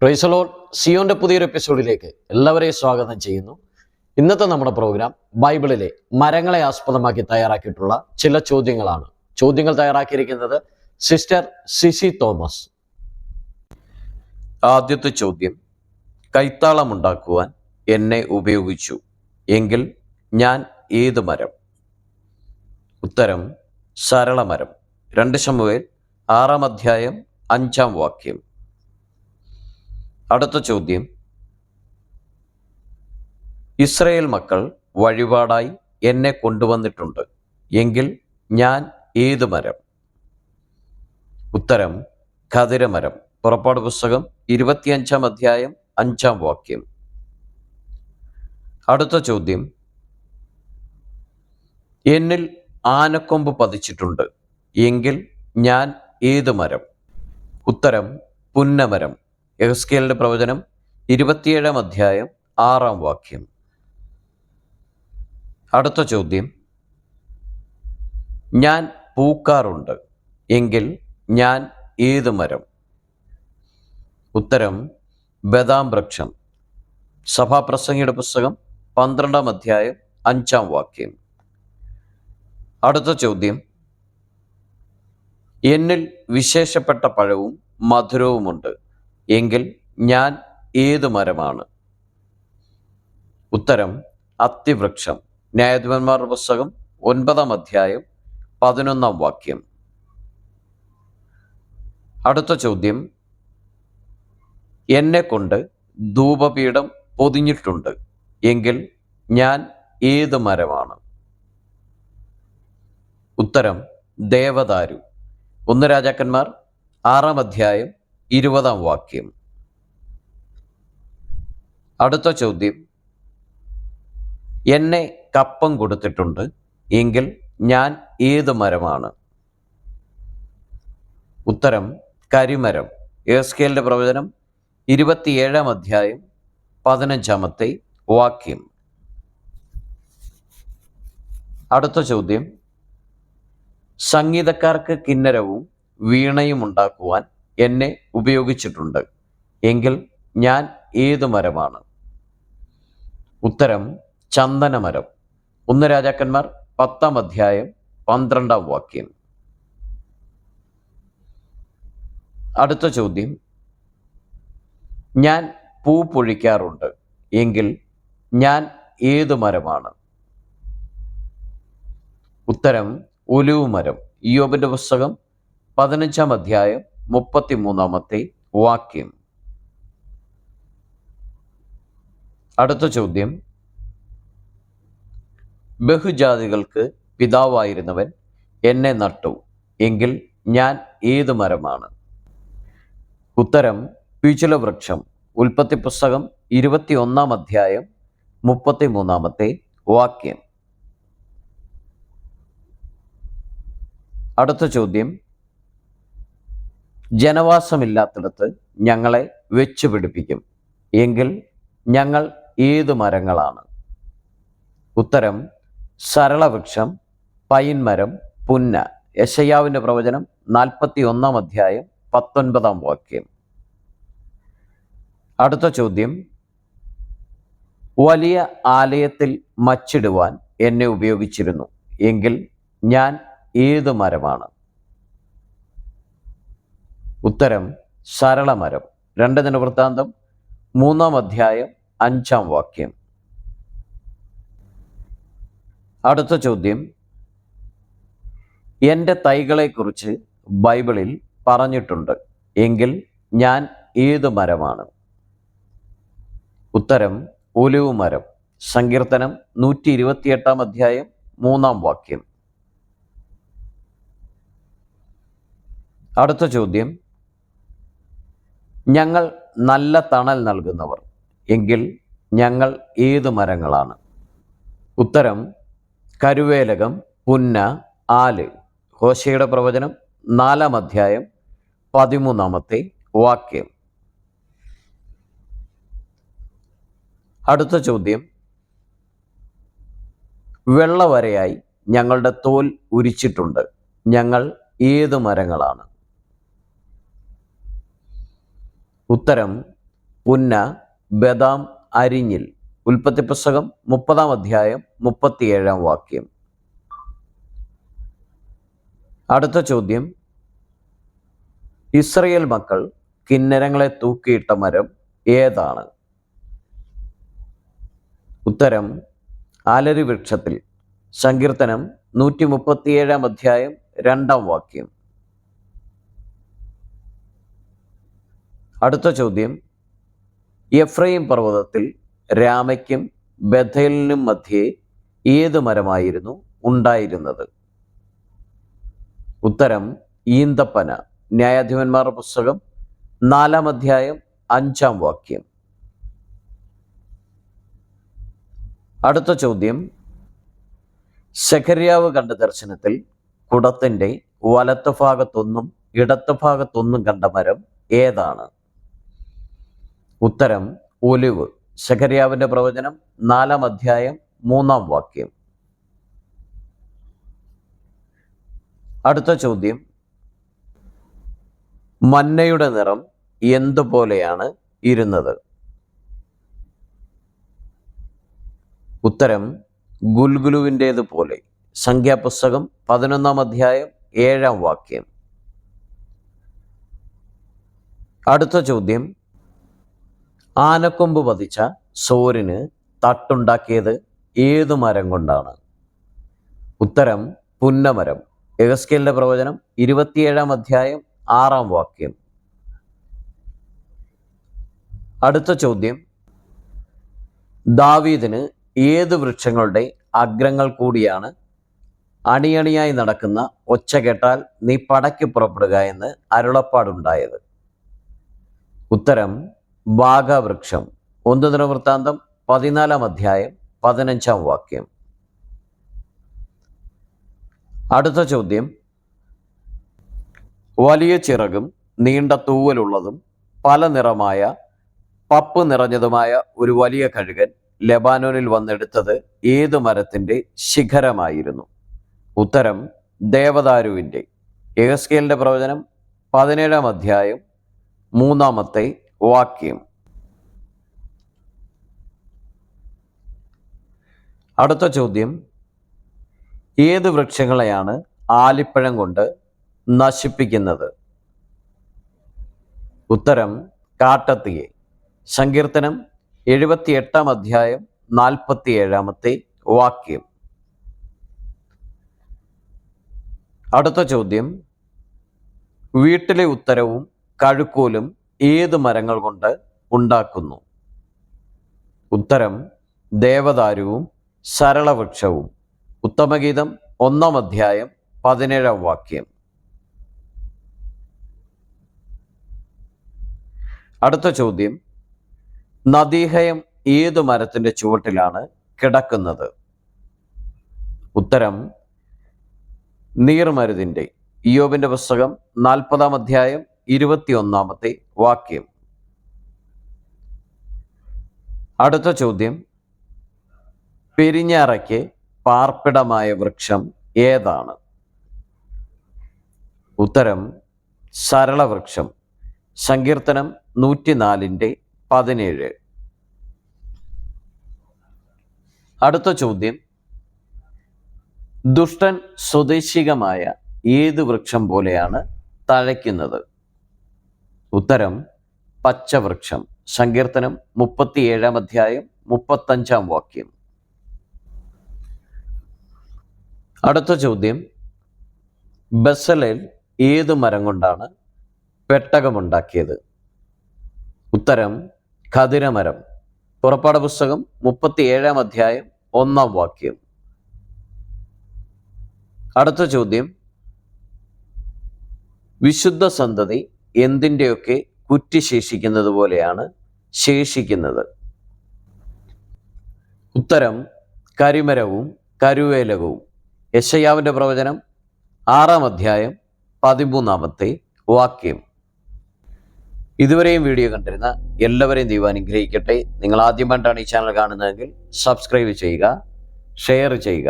Praise the Lord. സിയോന്റെ പുതിയൊരു എപ്പിസോഡിലേക്ക് എല്ലാവരെയും സ്വാഗതം ചെയ്യുന്നു. ഇന്നത്തെ നമ്മുടെ പ്രോഗ്രാം ബൈബിളിലെ മരങ്ങളെ ആസ്പദമാക്കി തയ്യാറാക്കിയിട്ടുള്ള ചില ചോദ്യങ്ങളാണ്. ചോദ്യങ്ങൾ തയ്യാറാക്കിയിരിക്കുന്നത് സിസ്റ്റർ സിസി തോമസ്. ആദ്യത്തെ ചോദ്യം: കൈത്താളമുണ്ടാക്കുവാൻ എന്നെ ഉപയോഗിച്ചു എങ്കിൽ ഞാൻ ഏത് മരം? ഉത്തരം: സരളമരം. 2 ശമൂവേൽ 6-ാം അധ്യായം 5-ാം വാക്യം. അടുത്ത ചോദ്യം: ഇസ്രായേൽ മക്കൾ വഴിപാടായി എന്നെ കൊണ്ടുവന്നിട്ടുണ്ട് എങ്കിൽ ഞാൻ ഏത് മരം? ഉത്തരം: ഖദിരമരം. പുറപ്പാട് പുസ്തകം 25-ാം അധ്യായം 5-ാം വാക്യം. അടുത്ത ചോദ്യം: എന്നിൽ ആനക്കൊമ്പ് പതിച്ചിട്ടുണ്ട് എങ്കിൽ ഞാൻ ഏത് മരം? ഉത്തരം: പുന്നമരം. യെഹെസ്കേലിന്റെ പ്രവചനം 27-ാം അധ്യായം 6-ാം വാക്യം. അടുത്ത ചോദ്യം: ഞാൻ പൂക്കാറുണ്ട് എങ്കിൽ ഞാൻ ഏത് മരം? ഉത്തരം: ബദാം വൃക്ഷം. സഭാപ്രസംഗിയുടെ പുസ്തകം 12-ാം അധ്യായം 5-ാം വാക്യം. അടുത്ത ചോദ്യം: എന്നിൽ വിശേഷപ്പെട്ട പഴവും മധുരവുമുണ്ട് എങ്കിൽ ഞാൻ ഏത് മരമാണ്? ഉത്തരം: അത്തിവൃക്ഷം. ന്യായാധിപന്മാരുടെ പുസ്തകം 9-ാം അധ്യായം 11-ാം വാക്യം. അടുത്ത ചോദ്യം: എന്നെ കൊണ്ട് ധൂപപീഠം പൊതിഞ്ഞിട്ടുണ്ട് എങ്കിൽ ഞാൻ ഏത് മരമാണ്? ഉത്തരം: ദേവദാരു. 1 രാജാക്കന്മാർ 6-ാം അധ്യായം 20-ാം വാക്യം. അടുത്ത ചോദ്യം: എന്നെ കപ്പം കൊടുത്തിട്ടുണ്ട് എങ്കിൽ ഞാൻ ഏത് മരമാണ്? ഉത്തരം: കരിമരം. യെഹെസ്കേലിന്റെ പ്രവചനം 27-ാം അധ്യായം 15-ാമത്തെ വാക്യം. അടുത്ത ചോദ്യം: സംഗീതക്കാർക്ക് കിന്നരവും വീണയും ഉണ്ടാക്കുവാൻ എന്നെ ഉപയോഗിച്ചിട്ടുണ്ട് എങ്കിൽ ഞാൻ ഏത് മരമാണ്? ഉത്തരം: ചന്ദനമരം. 1 രാജാക്കന്മാർ 10-ാം അധ്യായം 12-ാം വാക്യം. അടുത്ത ചോദ്യം: ഞാൻ പൂ പൊഴിക്കാറുണ്ട് എങ്കിൽ ഞാൻ ഏത് മരമാണ്? ഉത്തരം: ഒലിവ് മരം. ഇയ്യോബിന്റെ പുസ്തകം 15-ാം അധ്യായം 33-ാമത്തെ വാക്യം. അടുത്ത ചോദ്യം: ബഹുജാതികൾക്ക് പിതാവായിരുന്നവൻ എന്നെ നട്ടു എങ്കിൽ ഞാൻ ഏത് മരമാണ്? ഉത്തരം: പിചുലവൃക്ഷം. ഉൽപ്പത്തി പുസ്തകം 21-ാം അധ്യായം 33-ാമത്തെ വാക്യം. അടുത്ത ചോദ്യം: ജനവാസമില്ലാത്തിടത്ത് ഞങ്ങളെ വെച്ചു പിടിപ്പിക്കും എങ്കിൽ ഞങ്ങൾ ഏത് മരങ്ങളാണ്? ഉത്തരം: സരളവൃക്ഷം, പൈൻ മരം, പുന്ന. യെശയ്യാവിന്റെ പ്രവചനം 41-ാം അധ്യായം 19-ാം വാക്യം. അടുത്ത ചോദ്യം: വലിയ ആലയത്തിൽ മച്ചിടുവാൻ എന്നെ ഉപയോഗിച്ചിരുന്നു എങ്കിൽ ഞാൻ ഏത് മരമാണ്? ഉത്തരം: സരളമരം. 2 ദിനവൃത്താന്തം 3-ാം അധ്യായം 5-ാം വാക്യം. അടുത്ത ചോദ്യം: എൻ്റെ തൈകളെക്കുറിച്ച് ബൈബിളിൽ പറഞ്ഞിട്ടുണ്ട് എങ്കിൽ ഞാൻ ഏത് മരമാണ്? ഉത്തരം: ഒലിവ് മരം. സങ്കീർത്തനം 128-ാം അധ്യായം 3-ാം വാക്യം. അടുത്ത ചോദ്യം: ഞങ്ങൾ നല്ല തണൽ നൽകുന്നവർ എങ്കിൽ ഞങ്ങൾ ഏത് മരങ്ങളാണ്? ഉത്തരം: കരുവേലകം, പുന്ന, ആല്. ഹോശേയുടെ പ്രവചനം 4-ാം അധ്യായം 13-ാമത്തെ വാക്യം. അടുത്ത ചോദ്യം: വെള്ളവരയായി ഞങ്ങളുടെ തോൽ ഉരിച്ചിട്ടുണ്ട് ഞങ്ങൾ ഏത് മരങ്ങളാണ്? ഉത്തരം: പുന്ന, ബദാം, അരിഞ്ഞിൽ. ഉൽപ്പത്തി പുസ്തകം 30-ാം അധ്യായം 37-ാം വാക്യം. അടുത്ത ചോദ്യം, ഇസ്രയേൽ മക്കൾ കിന്നരങ്ങളെ തൂക്കിയിട്ട മരം ഏതാണ്? ഉത്തരം ആലരി വൃക്ഷത്തിൽ. സങ്കീർത്തനം 137-ാം അധ്യായം 2-ാം വാക്യം. അടുത്ത ചോദ്യം, എഫ്രൈം പർവ്വതത്തിൽ രാമയ്ക്കും ബഥേലിനും മധ്യേ ഏത് മരമായിരുന്നു ഉണ്ടായിരുന്നത്? ഉത്തരം ഈന്തപ്പന. ന്യായാധിപന്മാരുടെ പുസ്തകം 4-ാം അധ്യായം 5-ാം വാക്യം. അടുത്ത ചോദ്യം, സെഖര്യാവ് കണ്ട ദർശനത്തിൽ കുടത്തിന്റെ വലത്തുഭാഗത്തൊന്നും ഇടത്തുഭാഗത്തൊന്നും കണ്ട മരം ഏതാണ്? ഉത്തരം ഒലിവ്. സെഖര്യാവിന്റെ പ്രവചനം 4-ാം അധ്യായം 3-ാം വാക്യം. അടുത്ത ചോദ്യം, മന്നയുടെ നിറം എന്തുപോലെയാണ് ഇരുന്നത്? ഉത്തരം ഗുൽഗുലുവിൻ്റേതുപോലെ. സംഖ്യാപുസ്തകം 11-ാം അധ്യായം 7-ാം വാക്യം. അടുത്ത ചോദ്യം, ആനക്കൊമ്പ് പതിച്ച സോരിന് തട്ടുണ്ടാക്കിയത് ഏതു മരം കൊണ്ടാണ്? ഉത്തരം പുന്നമരം. യെഹെസ്കേലിന്റെ പ്രവചനം 27-ാം അധ്യായം 6-ാം വാക്യം. അടുത്ത ചോദ്യം, ദാവീദിന് ഏത് വൃക്ഷങ്ങളുടെ അഗ്രങ്ങൾ കൂടിയാണ് അണിയണിയായി നടക്കുന്ന ഒച്ച കേട്ടാൽ നീ പടയ്ക്ക് പുറപ്പെടുക എന്ന് അരുളപ്പാടുണ്ടായത്? ഉത്തരം ബാഗവൃക്ഷം. 1 ദിനവൃത്താന്തം 14-ാം അധ്യായം 15-ാം വാക്യം. അടുത്ത ചോദ്യം, വലിയ ചിറകും നീണ്ട തൂവലുള്ളതും പല നിറമായ പപ്പ് നിറഞ്ഞതുമായ ഒരു വലിയ കഴുകൻ ലെബാനോനിൽ വന്നെടുത്തത് ഏതു മരത്തിന്റെ ശിഖരമായിരുന്നു? ഉത്തരം ദേവദാരുവിൻ്റെ. യെഹെസ്കേലിന്റെ പ്രവചനം 17-ാം അധ്യായം 3-ാമത്തെ വാക്യം. അടുത്ത ചോദ്യം, ഏത് വൃക്ഷങ്ങളെയാണ് ആലിപ്പഴം കൊണ്ട് നശിപ്പിക്കുന്നത്? ഉത്തരം കാട്ടത്തിയെ. സങ്കീർത്തനം 78-ാം അധ്യായം 47-ാമത്തെ വാക്യം. അടുത്ത ചോദ്യം, വീട്ടിലെ ഉത്തരവും കഴുക്കോലും ഏത് മരങ്ങൾ കൊണ്ട് ഉണ്ടാക്കുന്നു? ഉത്തരം ദേവദാരുവും സരളവൃക്ഷവും. ഉത്തമഗീതം 1-ാം അധ്യായം 17-ാം വാക്യം. അടുത്ത ചോദ്യം, നദീഹയം ഏതു മരത്തിന്റെ ചുവട്ടിലാണ് കിടക്കുന്നത്? ഉത്തരം നീർമരുതിൻ്റെ. ഇയ്യോബിന്റെ പുസ്തകം 40-ാം അധ്യായം 21-ാമത്തെ വാക്യം. അടുത്ത ചോദ്യം, പെരിഞ്ഞാറയ്ക്ക് പാർപ്പിടമായ വൃക്ഷം ഏതാണ്? ഉത്തരം സരളവൃക്ഷം. സങ്കീർത്തനം 104-17. അടുത്ത ചോദ്യം, ദുഷ്ടൻ സ്വദേശികമായ ഏത് വൃക്ഷം പോലെയാണ് തഴയ്ക്കുന്നത്? ഉത്തരം പച്ചവൃക്ഷം. സങ്കീർത്തനം 37-ാം അധ്യായം 35-ാം വാക്യം. അടുത്ത ചോദ്യം, ബസലേൽ ഏത് മരം കൊണ്ടാണ് പെട്ടകമുണ്ടാക്കിയത്? ഉത്തരം ഖദിരമരം. പുറപ്പാട് പുസ്തകം 37-ാം അധ്യായം 1-ാം വാക്യം. അടുത്ത ചോദ്യം, വിശുദ്ധ സന്തതി എന്തിൻ്റെയൊക്കെ കുറ്റി ശേഷിക്കുന്നത് പോലെയാണ് ശേഷിക്കുന്നത്? ഉത്തരം കരിമരവും കരുവേലകവും. യെശയ്യാവിന്റെ പ്രവചനം 6-ാം അധ്യായം 13-ാമത്തെ വാക്യം. ഇതുവരെയും വീഡിയോ കണ്ടിരുന്ന എല്ലാവരെയും ദൈവം അനുഗ്രഹിക്കട്ടെ. നിങ്ങൾ ആദ്യമായിട്ടാണ് ഈ ചാനൽ കാണുന്നതെങ്കിൽ സബ്സ്ക്രൈബ് ചെയ്യുക, ഷെയർ ചെയ്യുക.